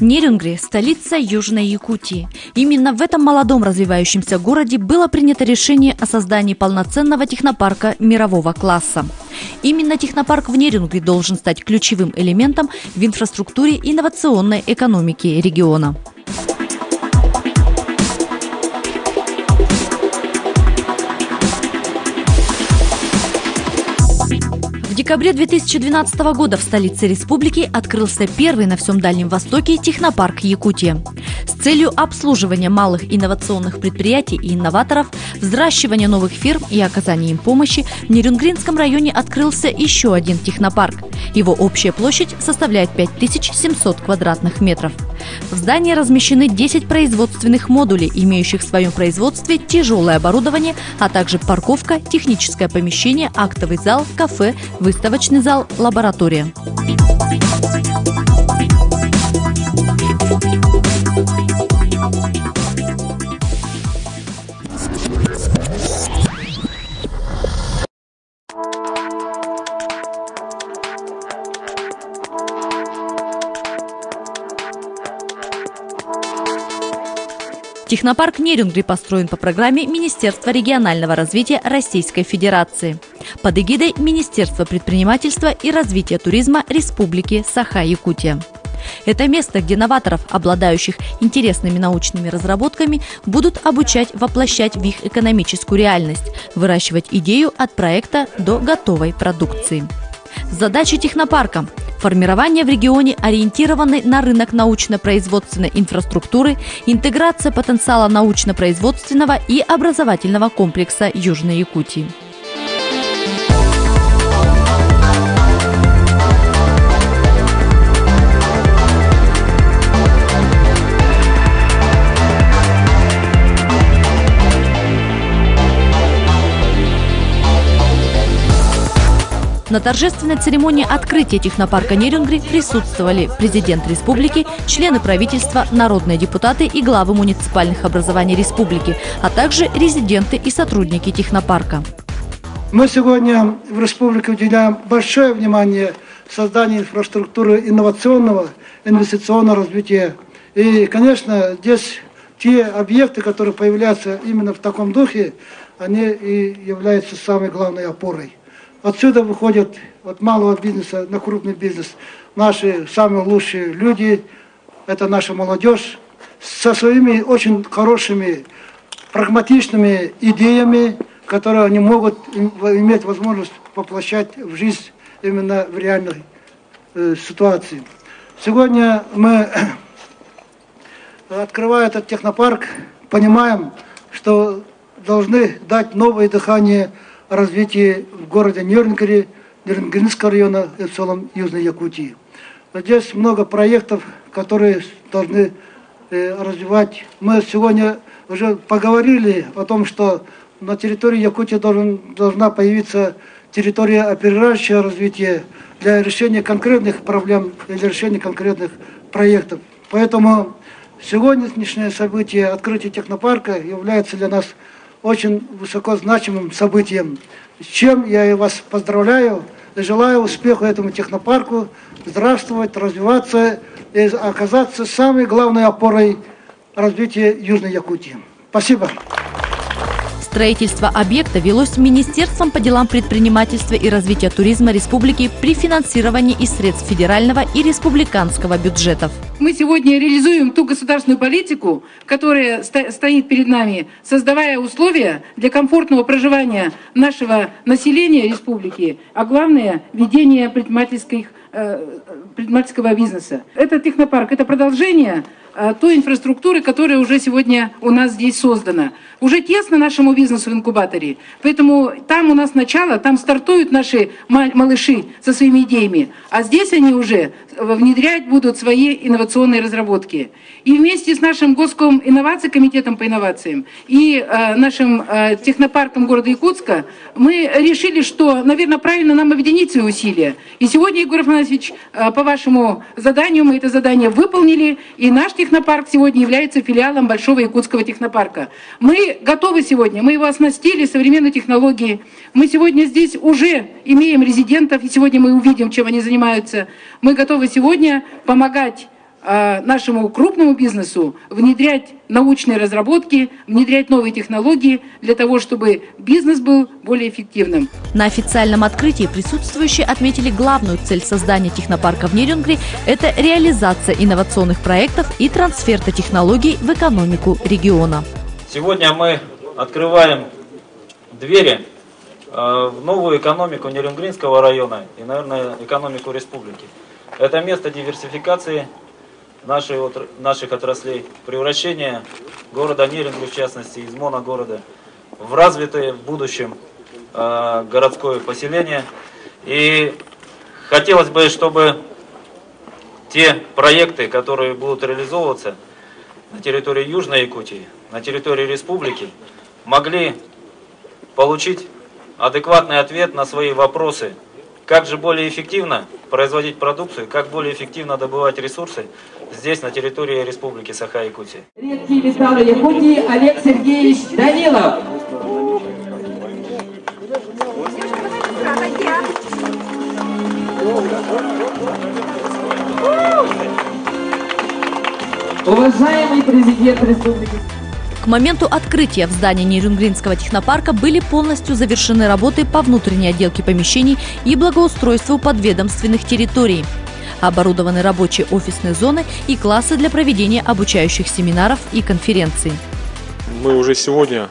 Нерюнгри – столица Южной Якутии. Именно в этом молодом развивающемся городе было принято решение о создании полноценного технопарка мирового класса. Именно технопарк в Нерюнгри должен стать ключевым элементом в инфраструктуре инновационной экономики региона. В декабре 2012 года в столице республики открылся первый на всем Дальнем Востоке технопарк Якутия. С целью обслуживания малых инновационных предприятий и инноваторов, взращивания новых фирм и оказания им помощи в Нерюнгринском районе открылся еще один технопарк. Его общая площадь составляет 5700 квадратных метров. В здании размещены 10 производственных модулей, имеющих в своем производстве тяжелое оборудование, а также парковка, техническое помещение, актовый зал, кафе, выставочный зал, лаборатория. Технопарк Нерюнгри построен по программе Министерства регионального развития Российской Федерации под эгидой Министерства предпринимательства и развития туризма Республики Саха-Якутия. Это место, где новаторов, обладающих интересными научными разработками, будут обучать воплощать в их экономическую реальность, выращивать идею от проекта до готовой продукции. Задача технопарка – формирование в регионе, ориентированной на рынок научно-производственной инфраструктуры, интеграция потенциала научно-производственного и образовательного комплекса Южной Якутии. На торжественной церемонии открытия технопарка Нерюнгри присутствовали президент республики, члены правительства, народные депутаты и главы муниципальных образований республики, а также резиденты и сотрудники технопарка. Мы сегодня в республике уделяем большое внимание созданию инфраструктуры инновационного, инвестиционного развития. И, конечно, здесь те объекты, которые появляются именно в таком духе, они и являются самой главной опорой. Отсюда выходят от малого бизнеса на крупный бизнес наши самые лучшие люди, это наша молодежь, со своими очень хорошими, прагматичными идеями, которые они могут иметь возможность воплощать в жизнь именно в реальной ситуации. Сегодня мы, открывая этот технопарк, понимаем, что должны дать новое дыхание развития в городе Нерюнгри, Нерюнгринского района и в целом Южной Якутии. Здесь много проектов, которые должны развивать. Мы сегодня уже поговорили о том, что на территории Якутии должна появиться территория опережающего развития для решения конкретных проблем и для решения конкретных проектов. Поэтому сегодняшнее событие открытия технопарка является для нас очень высоко значимым событием, с чем я и вас поздравляю и желаю успеха этому технопарку, здравствовать, развиваться и оказаться самой главной опорой развития Южной Якутии. Спасибо. Строительство объекта велось Министерством по делам предпринимательства и развития туризма республики при финансировании из средств федерального и республиканского бюджетов. Мы сегодня реализуем ту государственную политику, которая стоит перед нами, создавая условия для комфортного проживания нашего населения республики, а главное – ведение предпринимательского бизнеса. Этот технопарк – это продолжение той инфраструктуры, которая уже сегодня у нас здесь создана. Уже тесно нашему бизнесу в инкубаторе, поэтому там у нас начало, там стартуют наши малыши со своими идеями, а здесь они уже внедрять будут свои инновационные разработки. И вместе с нашим Госком инноваций, комитетом по инновациям и нашим технопарком города Якутска мы решили, что, наверное, правильно нам объединить свои усилия. И сегодня, Егор Афанасьевич, по вашему заданию мы это задание выполнили, и наш технопарк сегодня является филиалом Большого Якутского технопарка. Мы готовы сегодня, мы его оснастили современной технологией. Мы сегодня здесь уже имеем резидентов, и сегодня мы увидим, чем они занимаются. Мы готовы сегодня помогать нашему крупному бизнесу внедрять научные разработки, внедрять новые технологии для того, чтобы бизнес был более эффективным. На официальном открытии присутствующие отметили главную цель создания технопарка в Нерюнгри – это реализация инновационных проектов и трансфер технологий в экономику региона. Сегодня мы открываем двери в новую экономику Нерюнгринского района и, наверное, экономику республики. Это место диверсификации наших отраслей, превращения города Нерюнгри, в частности, из моногорода, в развитое в будущем городское поселение. И хотелось бы, чтобы те проекты, которые будут реализовываться на территории Южной Якутии, на территории республики, могли получить адекватный ответ на свои вопросы. Как же более эффективно производить продукцию, как более эффективно добывать ресурсы здесь, на территории Республики Саха-Якутия. Редкие металлы Якутии Олег Сергеевич Данилов. Уважаемый президент Республики. К моменту открытия в здании Нерюнгринского технопарка были полностью завершены работы по внутренней отделке помещений и благоустройству подведомственных территорий. Оборудованы рабочие офисные зоны и классы для проведения обучающих семинаров и конференций. Мы уже сегодня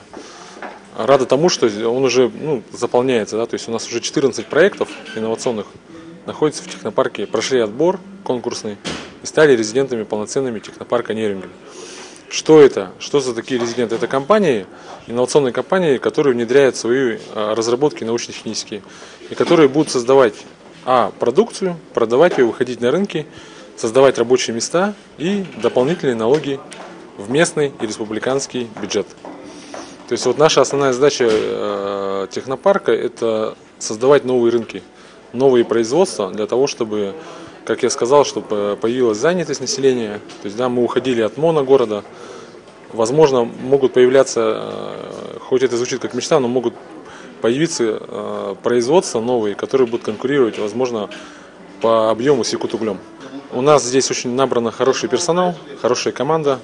рады тому, что он уже заполняется. Да? То есть у нас уже 14 проектов инновационных находятся в технопарке, прошли отбор конкурсный и стали резидентами полноценными технопарка Нерюнгри. Что это? Что за такие резиденты? Это компании, инновационные компании, которые внедряют свои разработки научно-технические и которые будут создавать продукцию, продавать ее, выходить на рынки, создавать рабочие места и дополнительные налоги в местный и республиканский бюджет. То есть вот наша основная задача технопарка – это создавать новые рынки, новые производства для того, чтобы, как я сказал, чтобы появилась занятость населения. То есть, да, мы уходили от моногорода. Возможно, могут появляться, хоть это звучит как мечта, но могут появиться производства новые, которые будут конкурировать, возможно, по объему с Якутуглем. У нас здесь очень набрано хороший персонал, хорошая команда.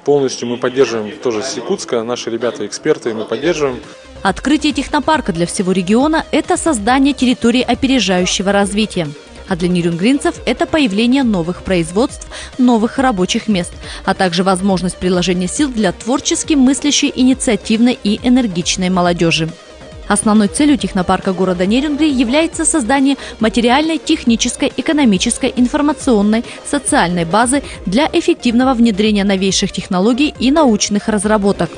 Полностью мы поддерживаем тоже с Якутска, наши ребята эксперты, мы поддерживаем. Открытие технопарка для всего региона – это создание территории опережающего развития. А для нерюнгринцев это появление новых производств, новых рабочих мест, а также возможность приложения сил для творчески мыслящей, инициативной и энергичной молодежи. Основной целью технопарка города Нерюнгри является создание материальной, технической, экономической, информационной, социальной базы для эффективного внедрения новейших технологий и научных разработок.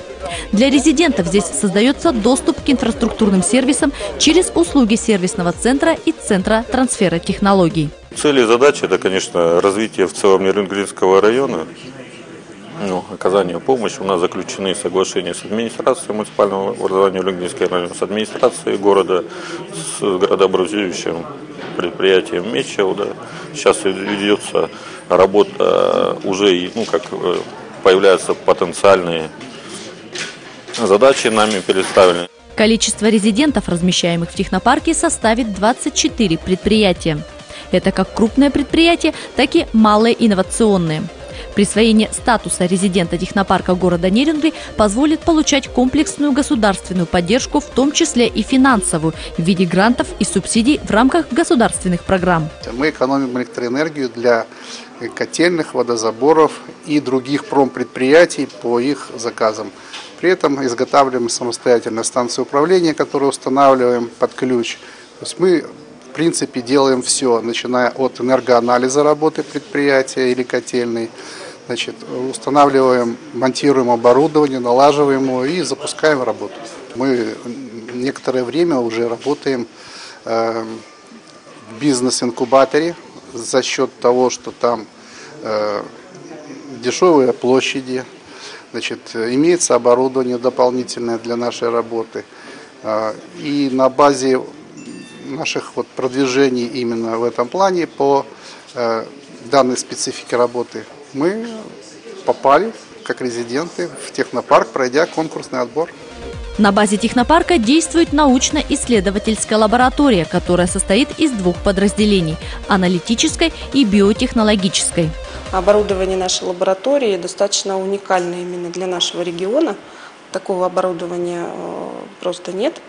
Для резидентов здесь создается доступ к инфраструктурным сервисам через услуги сервисного центра и центра трансфера технологий. Цели и задачи – это, конечно, развитие в целом Нерюнгринского района, оказание помощи. У нас заключены соглашения с администрацией муниципального образования Нерюнгринского района, с администрацией города, с городообразующим предприятием Мечел. Да. Сейчас ведется работа, уже появляются потенциальные задачи нами представлены. Количество резидентов, размещаемых в технопарке, составит 24 предприятия. Это как крупные предприятия, так и малые инновационные. Присвоение статуса резидента технопарка города Нерюнгри позволит получать комплексную государственную поддержку, в том числе и финансовую, в виде грантов и субсидий в рамках государственных программ. Мы экономим электроэнергию для котельных, водозаборов и других промпредприятий по их заказам. При этом изготавливаем самостоятельно станции управления, которые устанавливаем под ключ. То есть мы, в принципе, делаем все, начиная от энергоанализа работы предприятия или котельной. Устанавливаем, монтируем оборудование, налаживаем его и запускаем работу. Мы некоторое время уже работаем в бизнес-инкубаторе за счет того, что там дешевые площади, имеется оборудование дополнительное для нашей работы. И на базе наших продвижений именно в этом плане по данной специфике работы мы попали как резиденты в технопарк, пройдя конкурсный отбор. На базе технопарка действует научно-исследовательская лаборатория, которая состоит из двух подразделений – аналитической и биотехнологической. Оборудование нашей лаборатории достаточно уникальное именно для нашего региона. Такого оборудования просто нет.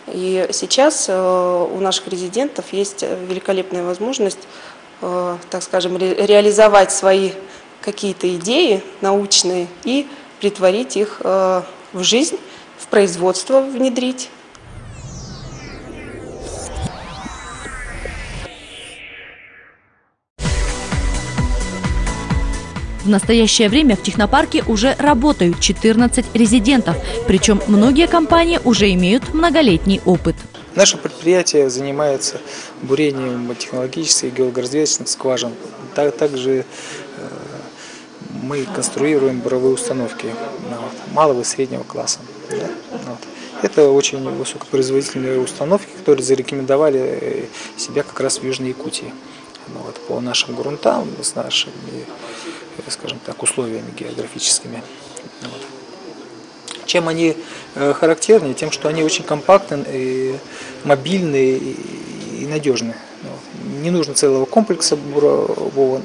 И сейчас у наших резидентов есть великолепная возможность, так скажем, реализовать свои какие-то идеи научные и претворить их в жизнь, в производство внедрить. В настоящее время в технопарке уже работают 14 резидентов, причем многие компании уже имеют многолетний опыт. Наше предприятие занимается бурением технологических и геологоразведочных скважин. Также мы конструируем буровые установки малого и среднего класса. Это очень высокопроизводительные установки, которые зарекомендовали себя как раз в Южной Якутии. По нашим грунтам, с нашими, скажем так, условиями географическими. Чем они характерны? Тем, что они очень компактны, и мобильные и надежны. Не нужно целого комплекса бурового.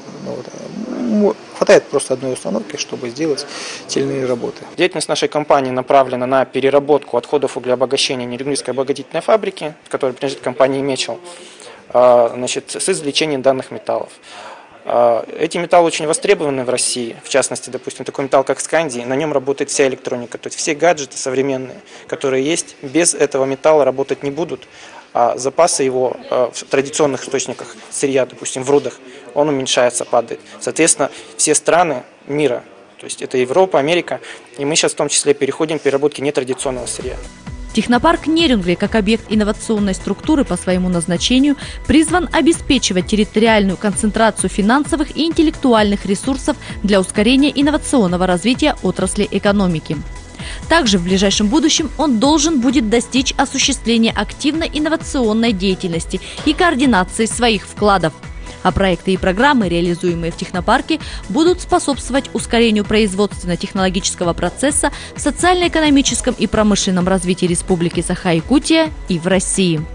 Хватает просто одной установки, чтобы сделать те или иные работы. Деятельность нашей компании направлена на переработку отходов углеобогащения Нерюнгринской обогатительной фабрики, которая принадлежит компании «Мечел», с извлечением данных металлов. Эти металлы очень востребованы в России, в частности, допустим, такой металл, как скандий, на нем работает вся электроника, то есть все гаджеты современные, которые есть, без этого металла работать не будут, а запасы его в традиционных источниках сырья, допустим, в рудах, он уменьшается, падает. Соответственно, все страны мира, то есть это Европа, Америка, и мы сейчас в том числе переходим к переработке нетрадиционного сырья. Технопарк Нерюнгри, как объект инновационной структуры по своему назначению, призван обеспечивать территориальную концентрацию финансовых и интеллектуальных ресурсов для ускорения инновационного развития отрасли экономики. Также в ближайшем будущем он должен будет достичь осуществления активной инновационной деятельности и координации своих вкладов. А проекты и программы, реализуемые в технопарке, будут способствовать ускорению производственно-технологического процесса в социально-экономическом и промышленном развитии Республики Саха-Якутия и в России.